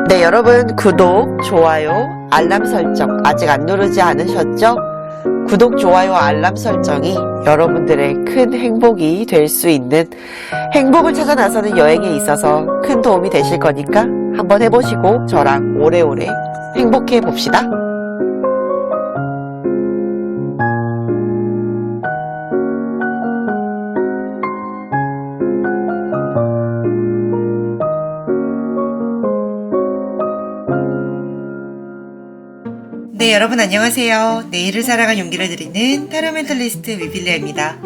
네, 여러분 구독, 좋아요, 알람 설정 아직 안 누르지 않으셨죠? 구독, 좋아요, 알람 설정이 여러분들의 큰 행복이 될 수 있는, 행복을 찾아 나서는 여행에 있어서 큰 도움이 되실 거니까 한번 해보시고 저랑 오래오래 행복해 봅시다. 네, 여러분 안녕하세요. 내일을 살아간 용기를 드리는 타로 멘탈리스트 위빌리아입니다.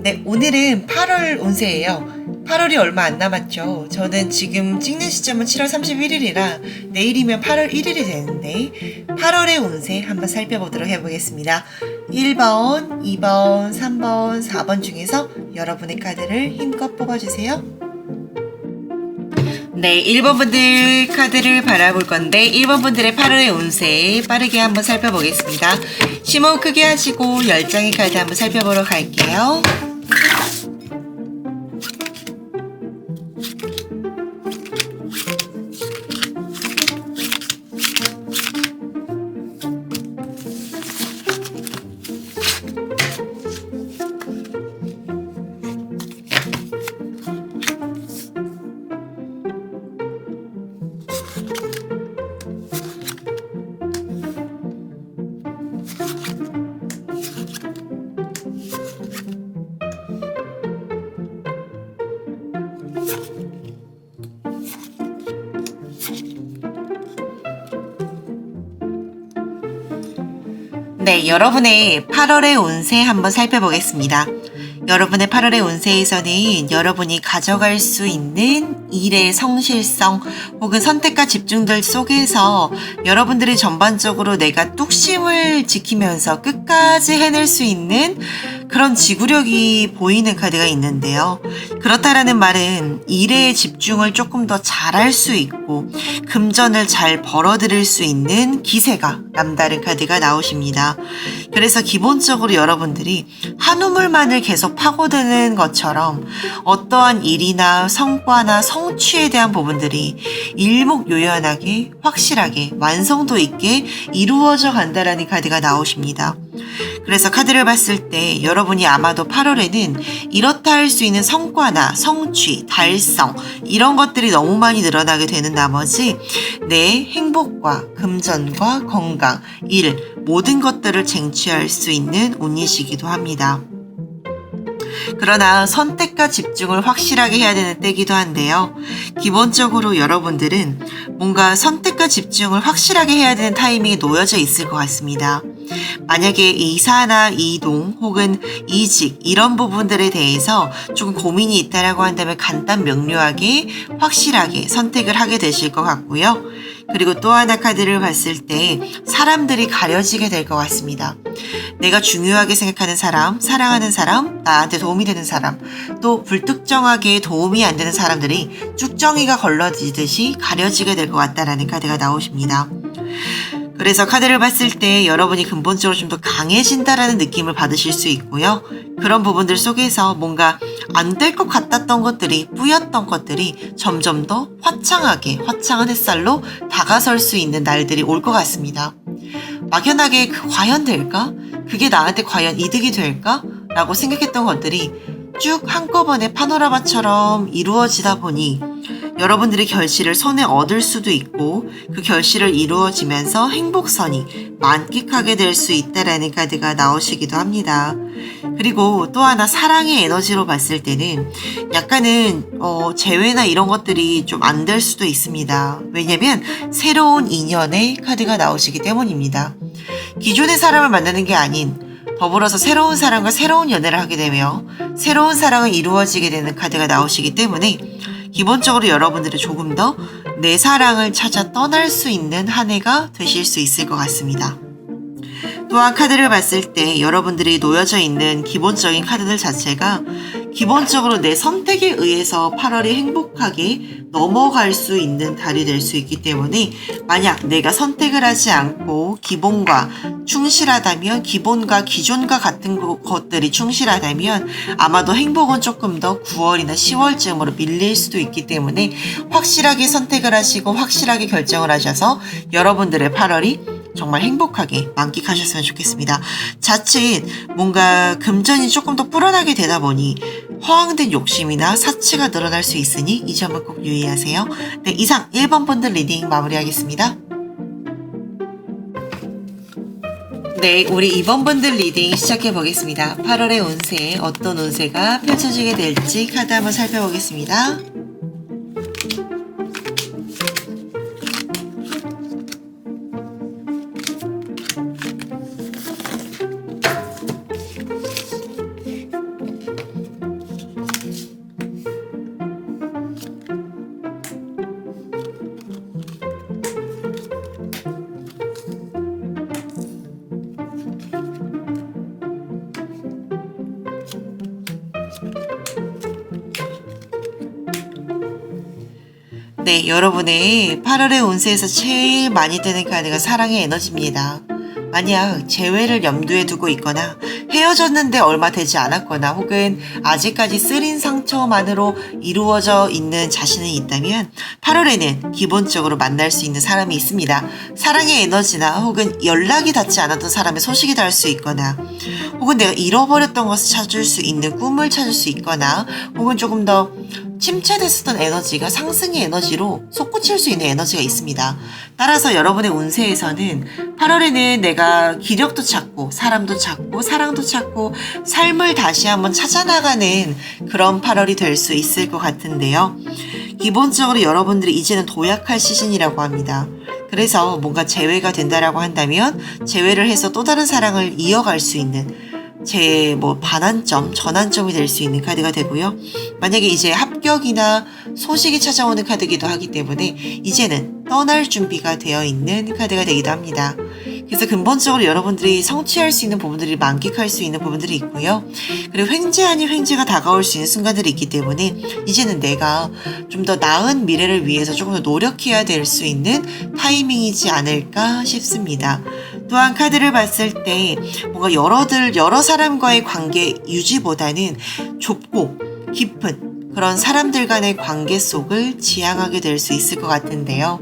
네, 오늘은 8월 운세예요. 8월이 얼마 안 남았죠. 저는 지금 찍는 시점은 7월 31일이라 내일이면 8월 1일이 되는데 8월의 운세 한번 살펴보도록 해보겠습니다. 1번, 2번, 3번, 4번 중에서 여러분의 카드를 힘껏 뽑아주세요. 네, 1번 분들 카드를 바라볼 건데 1번 분들의 8월의 운세 빠르게 한번 살펴보겠습니다. 심호흡 크게 하시고 10장의 카드 한번 살펴보러 갈게요. 네, 여러분의 8월의 운세 한번 살펴보겠습니다. 여러분의 8월의 운세에서는 여러분이 가져갈 수 있는 일의 성실성 혹은 선택과 집중들 속에서 여러분들이 전반적으로 내가 뚝심을 지키면서 끝까지 해낼 수 있는 그런 지구력이 보이는 카드가 있는데요. 그렇다라는 말은 일에 집중을 조금 더 잘할 수 있고 금전을 잘 벌어들일 수 있는 기세가 남다른 카드가 나오십니다. 그래서 기본적으로 여러분들이 한 우물만을 계속 파고드는 것처럼 어떠한 일이나 성과나 성취에 대한 부분들이 일목요연하게 확실하게 완성도 있게 이루어져 간다라는 카드가 나오십니다. 그래서 카드를 봤을 때 여러분이 아마도 8월에는 이렇다 할 수 있는 성과나 성취, 달성 이런 것들이 너무 많이 늘어나게 되는 나머지 내 행복과 금전과 건강, 일 모든 것들을 쟁취할 수 있는 운이시기도 합니다. 그러나 선택과 집중을 확실하게 해야 되는 때이기도 한데요. 기본적으로 여러분들은 뭔가 선택과 집중을 확실하게 해야 되는 타이밍에 놓여져 있을 것 같습니다. 만약에 이사나 이동 혹은 이직 이런 부분들에 대해서 조금 고민이 있다라고 한다면 간단 명료하게 확실하게 선택을 하게 되실 것 같고요. 그리고 또 하나 카드를 봤을 때 사람들이 가려지게 될 것 같습니다. 내가 중요하게 생각하는 사람, 사랑하는 사람, 나한테 도움이 되는 사람, 또 불특정하게 도움이 안 되는 사람들이 쭉정이가 걸러지듯이 가려지게 될 것 같다라는 카드가 나오십니다. 그래서 카드를 봤을 때 여러분이 근본적으로 좀 더 강해진다라는 느낌을 받으실 수 있고요. 그런 부분들 속에서 뭔가 안 될 것 같았던 것들이, 뿌였던 것들이 점점 더 화창하게, 화창한 햇살로 다가설 수 있는 날들이 올 것 같습니다. 막연하게 과연 될까? 그게 나한테 과연 이득이 될까? 라고 생각했던 것들이 쭉 한꺼번에 파노라마처럼 이루어지다 보니 여러분들의 결실을 손에 얻을 수도 있고 그 결실을 이루어지면서 행복선이 만끽하게 될 수 있다라는 카드가 나오시기도 합니다. 그리고 또 하나 사랑의 에너지로 봤을 때는 약간은 재회나 이런 것들이 좀 안 될 수도 있습니다. 왜냐면 새로운 인연의 카드가 나오시기 때문입니다. 기존의 사람을 만나는 게 아닌 더불어서 새로운 사람과 새로운 연애를 하게 되며 새로운 사랑이 이루어지게 되는 카드가 나오시기 때문에 기본적으로 여러분들은 조금 더 내 사랑을 찾아 떠날 수 있는 한 해가 되실 수 있을 것 같습니다. 또한 카드를 봤을 때 여러분들이 놓여져 있는 기본적인 카드들 자체가 기본적으로 내 선택에 의해서 8월이 행복하게 넘어갈 수 있는 달이 될 수 있기 때문에 만약 내가 선택을 하지 않고 기본과 충실하다면 기본과 기존과 같은 것들이 충실하다면 아마도 행복은 조금 더 9월이나 10월쯤으로 밀릴 수도 있기 때문에 확실하게 선택을 하시고 확실하게 결정을 하셔서 여러분들의 8월이 정말 행복하게 만끽하셨으면 좋겠습니다. 자칫 뭔가 금전이 조금 더 불어나게 되다 보니 허황된 욕심이나 사치가 늘어날 수 있으니 이 점을 꼭 유의하세요. 네, 이상 1번 분들 리딩 마무리하겠습니다. 네, 우리 2번 분들 리딩 시작해 보겠습니다. 8월의 운세, 어떤 운세가 펼쳐지게 될지 카드 한번 살펴보겠습니다. 네, 여러분의 8월의 운세에서 제일 많이 뜨는 카드가 사랑의 에너지입니다. 만약 재회를 염두에 두고 있거나 헤어졌는데 얼마 되지 않았거나 혹은 아직까지 쓰린 상처만으로 이루어져 있는 자신이 있다면 8월에는 기본적으로 만날 수 있는 사람이 있습니다. 사랑의 에너지나 혹은 연락이 닿지 않았던 사람의 소식이 닿을 수 있거나 혹은 내가 잃어버렸던 것을 찾을 수 있는 꿈을 찾을 수 있거나 혹은 조금 더 침체됐었던 에너지가 상승의 에너지로 솟구칠 수 있는 에너지가 있습니다. 따라서 여러분의 운세에서는 8월에는 내가 기력도 찾고 사람도 찾고 사랑도 찾고 삶을 다시 한번 찾아나가는 그런 8월이 될 수 있을 것 같은데요. 기본적으로 여러분들이 이제는 도약할 시즌이라고 합니다. 그래서 뭔가 재회가 된다라고 한다면 재회를 해서 또 다른 사랑을 이어갈 수 있는 반환점, 전환점이 될 수 있는 카드가 되고요. 만약에 이제 합격이나 소식이 찾아오는 카드이기도 하기 때문에 이제는 떠날 준비가 되어 있는 카드가 되기도 합니다. 그래서 근본적으로 여러분들이 성취할 수 있는 부분들이 만끽할 수 있는 부분들이 있고요. 그리고 횡재 아닌 횡재가 다가올 수 있는 순간들이 있기 때문에 이제는 내가 좀 더 나은 미래를 위해서 조금 더 노력해야 될 수 있는 타이밍이지 않을까 싶습니다. 또한 카드를 봤을 때 뭔가 여러 사람과의 관계 유지보다는 좁고 깊은 그런 사람들 간의 관계 속을 지향하게 될 수 있을 것 같은데요.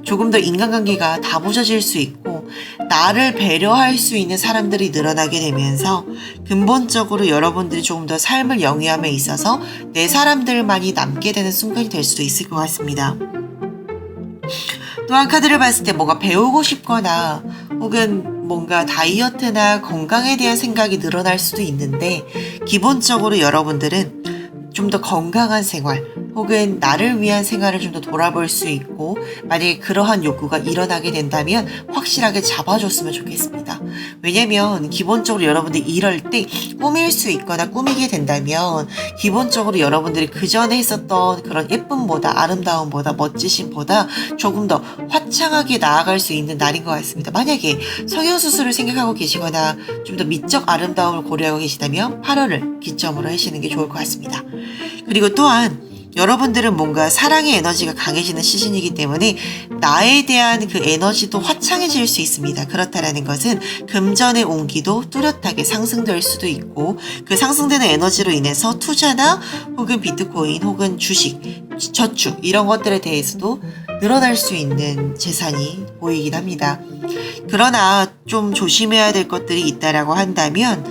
조금 더 인간관계가 다부져질 수 있고 나를 배려할 수 있는 사람들이 늘어나게 되면서 근본적으로 여러분들이 조금 더 삶을 영위함에 있어서 내 사람들만이 남게 되는 순간이 될 수도 있을 것 같습니다. 또한 카드를 봤을 때 뭔가 배우고 싶거나 혹은 뭔가 다이어트나 건강에 대한 생각이 늘어날 수도 있는데 기본적으로 여러분들은 좀 더 건강한 생활 혹은 나를 위한 생활을 좀 더 돌아볼 수 있고 만약에 그러한 욕구가 일어나게 된다면 확실하게 잡아줬으면 좋겠습니다. 왜냐면 기본적으로 여러분들이 이럴 때 꾸밀 수 있거나 꾸미게 된다면 기본적으로 여러분들이 그전에 했었던 그런 예쁨보다 아름다움보다 멋지심보다 조금 더 화창하게 나아갈 수 있는 날인 것 같습니다. 만약에 성형수술을 생각하고 계시거나 좀 더 미적 아름다움을 고려하고 계시다면 8월을 기점으로 하시는 게 좋을 것 같습니다. 그리고 또한 여러분들은 뭔가 사랑의 에너지가 강해지는 시즌이기 때문에 나에 대한 그 에너지도 화창해질 수 있습니다. 그렇다라는 것은 금전의 온기도 뚜렷하게 상승될 수도 있고 그 상승되는 에너지로 인해서 투자나 혹은 비트코인 혹은 주식, 저축 이런 것들에 대해서도 늘어날 수 있는 재산이 보이긴 합니다. 그러나 좀 조심해야 될 것들이 있다라고 한다면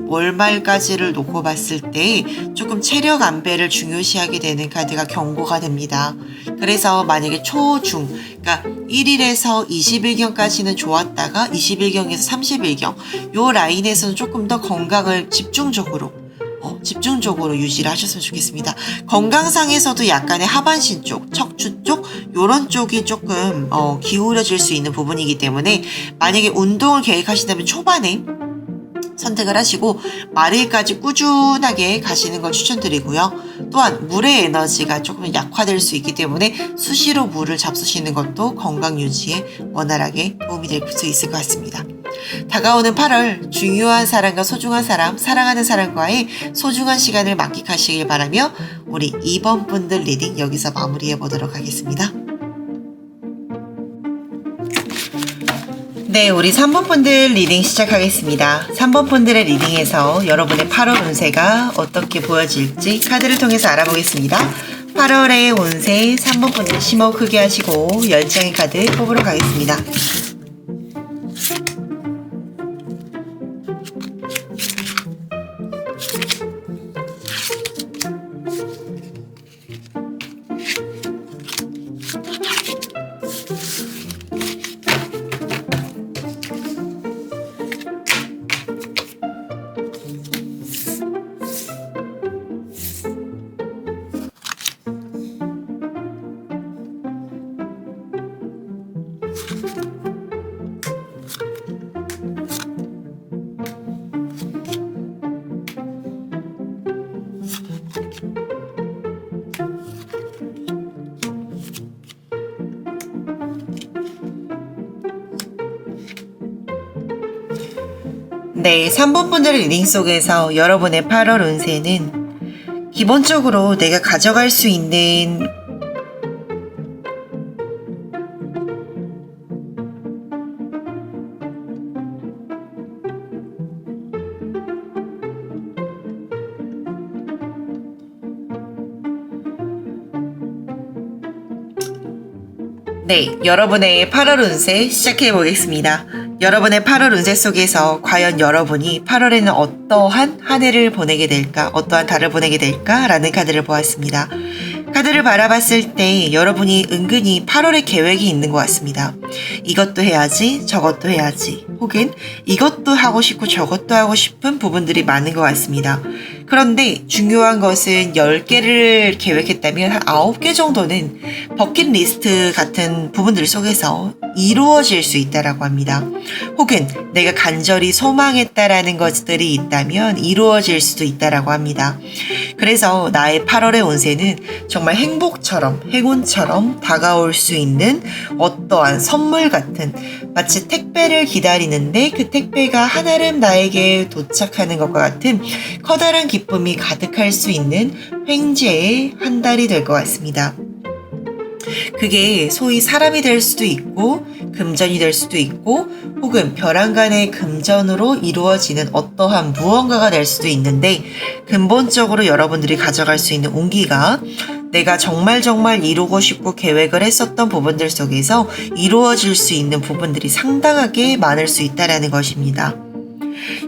월말까지를 놓고 봤을 때 조금 체력 안배를 중요시하게 되는 카드가 경고가 됩니다. 그래서 만약에 그러니까 1일에서 20일경까지는 좋았다가 21경에서 30일경 요 라인에서는 조금 더 건강을 집중적으로 유지를 하셨으면 좋겠습니다. 건강상에서도 약간의 하반신 쪽, 척추 쪽 요런 쪽이 조금 기울어질 수 있는 부분이기 때문에 만약에 운동을 계획하신다면 초반에 선택을 하시고 말일까지 꾸준하게 가시는 걸 추천드리고요. 또한 물의 에너지가 조금 약화될 수 있기 때문에 수시로 물을 잡수시는 것도 건강 유지에 원활하게 도움이 될 수 있을 것 같습니다. 다가오는 8월 중요한 사람과 소중한 사람, 사랑하는 사람과의 소중한 시간을 만끽하시길 바라며 우리 2번 분들 리딩 여기서 마무리해 보도록 하겠습니다. 네, 우리 3번 분들 리딩 시작하겠습니다. 3번 분들의 리딩에서 여러분의 8월 운세가 어떻게 보여질지 카드를 통해서 알아보겠습니다. 8월의 운세 3번 분들 심호 크게 하시고 10장의 카드 뽑으러 가겠습니다. 네, 3번 분들의 리딩 속에서 여러분의 8월 운세는 기본적으로 내가 가져갈 수 있는 여러분의 8월 운세 시작해 보겠습니다. 여러분의 8월 운세 속에서 과연 여러분이 8월에는 어떠한 한 해를 보내게 될까, 어떠한 달을 보내게 될까 라는 카드를 보았습니다. 카드를 바라봤을 때 여러분이 은근히 8월에 계획이 있는 것 같습니다. 이것도 해야지, 저것도 해야지, 혹은 이것도 하고 싶고 저것도 하고 싶은 부분들이 많은 것 같습니다. 그런데 중요한 것은 10개를 계획했다면 한 9개 정도는 버킷리스트 같은 부분들 속에서 이루어질 수 있다라고 합니다. 혹은 내가 간절히 소망했다라는 것들이 있다면 이루어질 수도 있다라고 합니다. 그래서 나의 8월의 운세는 정말 행복처럼, 행운처럼 다가올 수 있는 어떠한 선물 같은, 마치 택배를 기다리는데 그 택배가 한아름 나에게 도착하는 것과 같은 커다란 기쁨이 가득할 수 있는 횡재의 한 달이 될 것 같습니다. 그게 소위 사람이 될 수도 있고 금전이 될 수도 있고 혹은 벼랑간의 금전으로 이루어지는 어떠한 무언가가 될 수도 있는데, 근본적으로 여러분들이 가져갈 수 있는 운기가 내가 정말 이루고 싶고 계획을 했었던 부분들 속에서 이루어질 수 있는 부분들이 상당하게 많을 수 있다는 것입니다.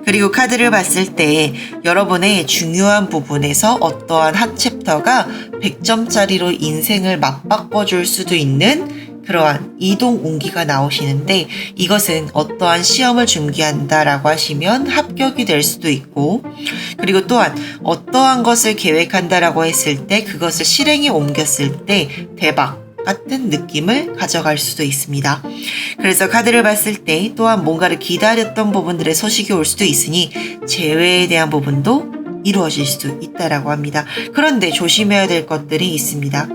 그리고 카드를 봤을 때 여러분의 중요한 부분에서 어떠한 한 챕터가 100점짜리로 인생을 맞바꿔줄 수도 있는 그러한 이동 운기가 나오시는데, 이것은 어떠한 시험을 준비한다라고 하시면 합격이 될 수도 있고, 그리고 또한 어떠한 것을 계획한다라고 했을 때 그것을 실행에 옮겼을 때 대박 같은 느낌을 가져갈 수도 있습니다. 그래서 카드를 봤을 때 또한 뭔가를 기다렸던 부분들의 소식이 올 수도 있으니 재회에 대한 부분도 이루어질 수도 있다라고 합니다. 그런데 조심해야 될 것들이 있습니다.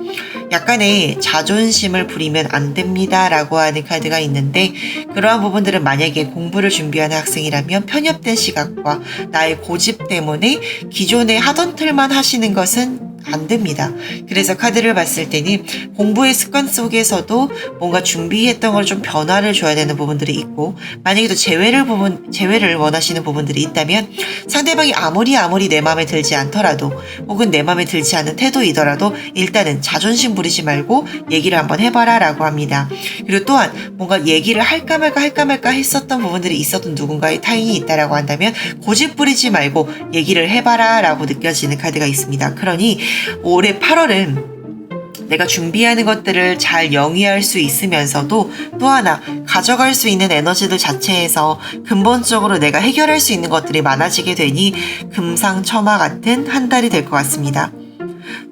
약간의 자존심을 부리면 안 됩니다 라고 하는 카드가 있는데, 그러한 부분들은 만약에 공부를 준비하는 학생이라면 편협된 시각과 나의 고집 때문에 기존에 하던 틀만 하시는 것은 안 됩니다. 그래서 카드를 봤을 때는 공부의 습관 속에서도 뭔가 준비했던 걸 좀 변화를 줘야 되는 부분들이 있고, 만약에 또 재회를 원하시는 부분들이 있다면 상대방이 아무리 내 마음에 들지 않더라도 혹은 내 마음에 들지 않은 태도이더라도 일단은 자존심 부리지 말고 얘기를 한번 해봐라 라고 합니다. 그리고 또한 뭔가 얘기를 할까 말까 했었던 부분들이 있었던 누군가의 타인이 있다라고 한다면 고집 부리지 말고 얘기를 해봐라 라고 느껴지는 카드가 있습니다. 그러니 올해 8월은 내가 준비하는 것들을 잘 영위할 수 있으면서도 또 하나 가져갈 수 있는 에너지들 자체에서 근본적으로 내가 해결할 수 있는 것들이 많아지게 되니 금상첨화 같은 한 달이 될 것 같습니다.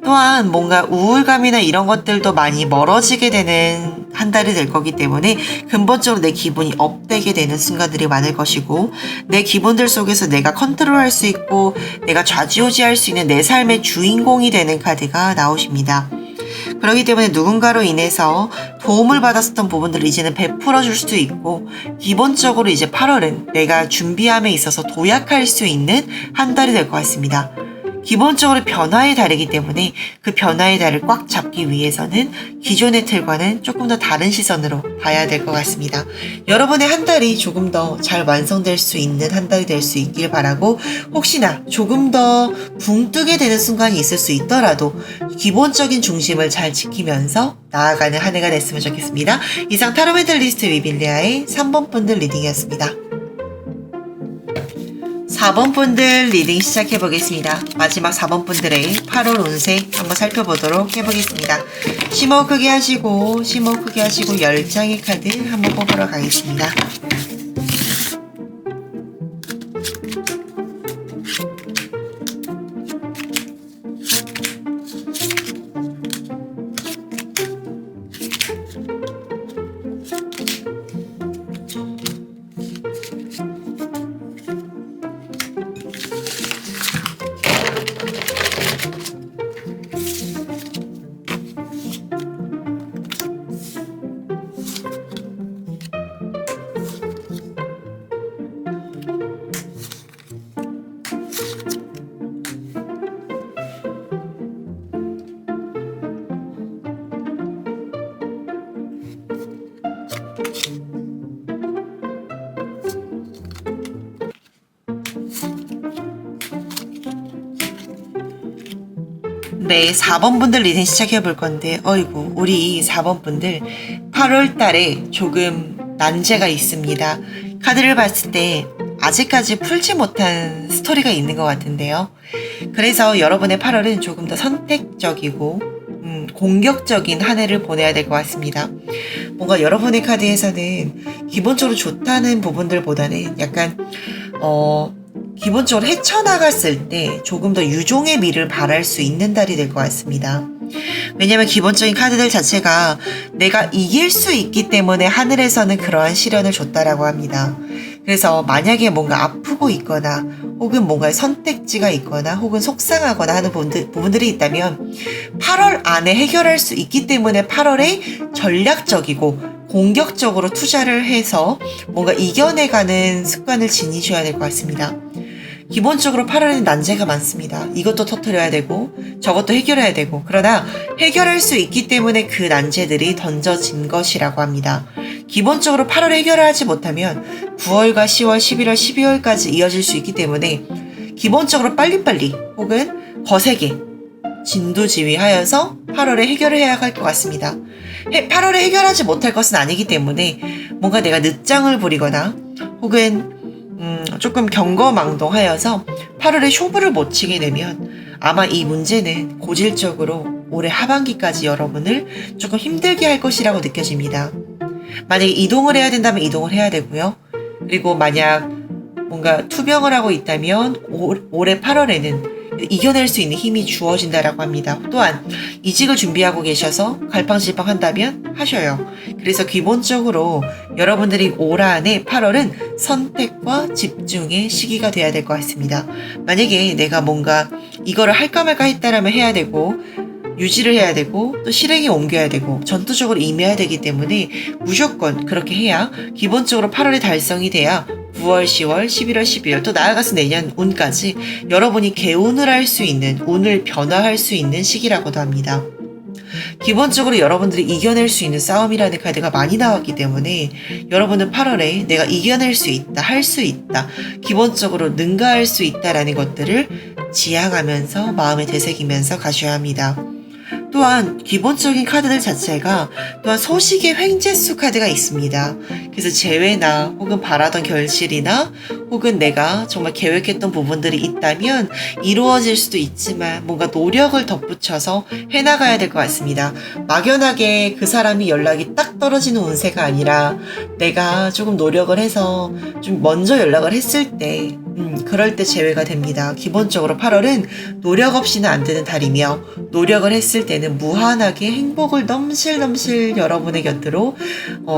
또한 뭔가 우울감이나 이런 것들도 많이 멀어지게 되는 한 달이 될 거기 때문에 근본적으로 내 기분이 업되게 되는 순간들이 많을 것이고, 내 기분들 속에서 내가 컨트롤할 수 있고 내가 좌지우지할 수 있는 내 삶의 주인공이 되는 카드가 나오십니다. 그렇기 때문에 누군가로 인해서 도움을 받았었던 부분들을 이제는 베풀어 줄 수도 있고, 기본적으로 이제 8월은 내가 준비함에 있어서 도약할 수 있는 한 달이 될 것 같습니다. 기본적으로 변화의 달이기 때문에 그 변화의 달을 꽉 잡기 위해서는 기존의 틀과는 조금 더 다른 시선으로 봐야 될 것 같습니다. 여러분의 한 달이 조금 더 잘 완성될 수 있는 한 달이 될 수 있길 바라고, 혹시나 조금 더 붕 뜨게 되는 순간이 있을 수 있더라도 기본적인 중심을 잘 지키면서 나아가는 한 해가 됐으면 좋겠습니다. 이상 타로 멘탈리스트 위빌리아의 3번 분들 리딩이었습니다. 4번 분들 리딩 시작해 보겠습니다. 마지막 4번 분들의 8월 운세 한번 살펴보도록 해보겠습니다. 심호흡 크게 하시고 10장의 카드 한번 뽑으러 가겠습니다. 네, 4번 분들 리딩 시작해 볼 건데, 어이구, 우리 4번 분들 8월 달에 조금 난제가 있습니다. 카드를 봤을 때 아직까지 풀지 못한 스토리가 있는 것 같은데요. 그래서 여러분의 8월은 조금 더 선택적이고 공격적인 한 해를 보내야 될 것 같습니다. 뭔가 여러분의 카드에서는 기본적으로 좋다는 부분들보다는 약간 기본적으로 헤쳐나갔을 때 조금 더 유종의 미를 바랄 수 있는 달이 될 것 같습니다. 왜냐면 기본적인 카드들 자체가 내가 이길 수 있기 때문에 하늘에서는 그러한 시련을 줬다라고 합니다. 그래서 만약에 뭔가 아프고 있거나 혹은 뭔가의 선택지가 있거나 혹은 속상하거나 하는 부분들이 있다면 8월 안에 해결할 수 있기 때문에 8월에 전략적이고 공격적으로 투자를 해서 뭔가 이겨내가는 습관을 지니셔야 될 것 같습니다. 기본적으로 8월에는 난제가 많습니다. 이것도 터뜨려야 되고 저것도 해결해야 되고, 그러나 해결할 수 있기 때문에 그 난제들이 던져진 것이라고 합니다. 기본적으로 8월에 해결을 하지 못하면 9월과 10월, 11월, 12월까지 이어질 수 있기 때문에 기본적으로 빨리빨리 혹은 거세게 진두지휘하여서 8월에 해결을 해야 할 것 같습니다. 8월에 해결하지 못할 것은 아니기 때문에 뭔가 내가 늦장을 부리거나 혹은 조금 경거망동하여서 8월에 쇼부를 못 치게 되면 아마 이 문제는 고질적으로 올해 하반기까지 여러분을 조금 힘들게 할 것이라고 느껴집니다. 만약에 이동을 해야 된다면 이동을 해야 되고요. 그리고 만약 뭔가 투병을 하고 있다면 올해 8월에는 이겨낼 수 있는 힘이 주어진다라고 합니다. 또한 이직을 준비하고 계셔서 갈팡질팡 한다면 하셔요. 그래서 기본적으로 여러분들이 올 한해 8월은 선택과 집중의 시기가 돼야 될 것 같습니다. 만약에 내가 뭔가 이거를 할까 말까 했다라면 해야 되고 유지를 해야 되고 또 실행에 옮겨야 되고 전투적으로 임해야 되기 때문에 무조건 그렇게 해야 기본적으로 8월에 달성이 돼야 9월, 10월, 11월, 12월 또 나아가서 내년 운까지 여러분이 개운을 할 수 있는, 운을 변화할 수 있는 시기라고도 합니다. 기본적으로 여러분들이 이겨낼 수 있는 싸움이라는 카드가 많이 나왔기 때문에 여러분은 8월에 내가 이겨낼 수 있다, 할 수 있다, 기본적으로 능가할 수 있다라는 것들을 지향하면서 마음에 되새기면서 가셔야 합니다. 또한 기본적인 카드들 자체가 또한 소식의 횡재수 카드가 있습니다. 그래서 재회나 혹은 바라던 결실이나 혹은 내가 정말 계획했던 부분들이 있다면 이루어질 수도 있지만 뭔가 노력을 덧붙여서 해나가야 될 것 같습니다. 막연하게 그 사람이 연락이 딱 떨어지는 운세가 아니라 내가 조금 노력을 해서 좀 먼저 연락을 했을 때 그럴 때 제외가 됩니다. 기본적으로 8월은 노력 없이는 안 되는 달이며 노력을 했을 때는 무한하게 행복을 넘실넘실 여러분의 곁으로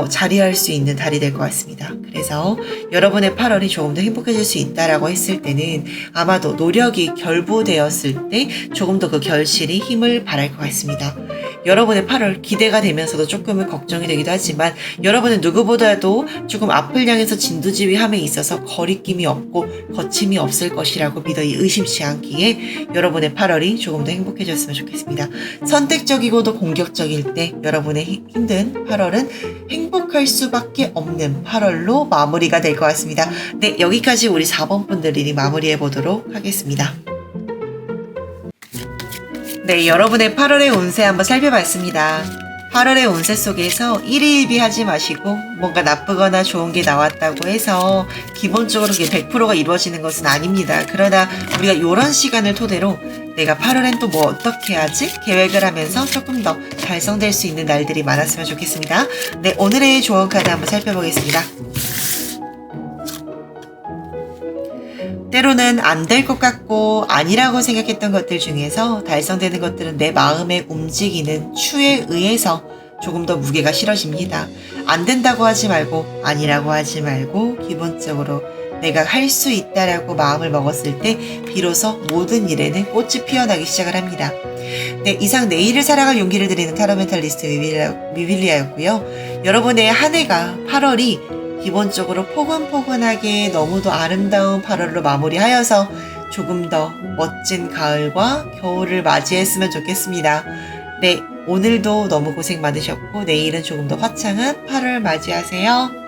자리할 수 있는 달이 될 것 같습니다. 그래서 여러분의 8월이 조금 더 행복해질 수 있다라고 했을 때는 아마도 노력이 결부되었을 때 조금 더 그 결실이 힘을 발할 것 같습니다. 여러분의 8월 기대가 되면서도 조금은 걱정이 되기도 하지만 여러분은 누구보다도 조금 앞을 향해서 진두지휘함에 있어서 거리낌이 없고 거침이 없을 것이라고 믿어 의심치 않기에 여러분의 8월이 조금 더 행복해졌으면 좋겠습니다. 선택적이고도 공격적일 때 여러분의 힘든 8월은 행복할 수밖에 없는 8월로 마무리가 될 것 같습니다. 네, 여기까지 우리 4번 분들이 마무리해 보도록 하겠습니다. 네, 여러분의 8월의 운세 한번 살펴봤습니다. 8월의 운세 속에서 일희일비하지 마시고 뭔가 나쁘거나 좋은 게 나왔다고 해서 기본적으로 그게 100%가 이루어지는 것은 아닙니다. 그러나 우리가 이런 시간을 토대로 내가 8월엔 또 뭐 어떻게 하지? 계획을 하면서 조금 더 달성될 수 있는 날들이 많았으면 좋겠습니다. 네, 오늘의 조언 카드 한번 살펴보겠습니다. 때로는 안 될 것 같고 아니라고 생각했던 것들 중에서 달성되는 것들은 내 마음에 움직이는 추에 의해서 조금 더 무게가 실어집니다. 안 된다고 하지 말고 아니라고 하지 말고 기본적으로 내가 할 수 있다라고 마음을 먹었을 때 비로소 모든 일에는 꽃이 피어나기 시작을 합니다. 네, 이상 내일을 살아갈 용기를 드리는 타로 멘탈리스트 미빌리아였고요. 여러분의 한 해가 8월이 기본적으로 포근포근하게 너무도 아름다운 8월로 마무리하여서 조금 더 멋진 가을과 겨울을 맞이했으면 좋겠습니다. 네, 오늘도 너무 고생 많으셨고 내일은 조금 더 화창한 8월 맞이하세요.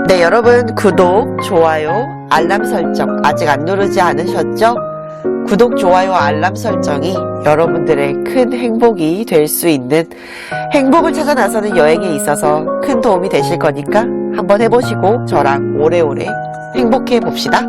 네, 여러분 구독, 좋아요, 알람 설정 아직 안 누르지 않으셨죠? 구독, 좋아요, 알람 설정이 여러분들의 큰 행복이 될 수 있는 행복을 찾아 나서는 여행에 있어서 큰 도움이 되실 거니까 한번 해보시고 저랑 오래오래 행복해 봅시다.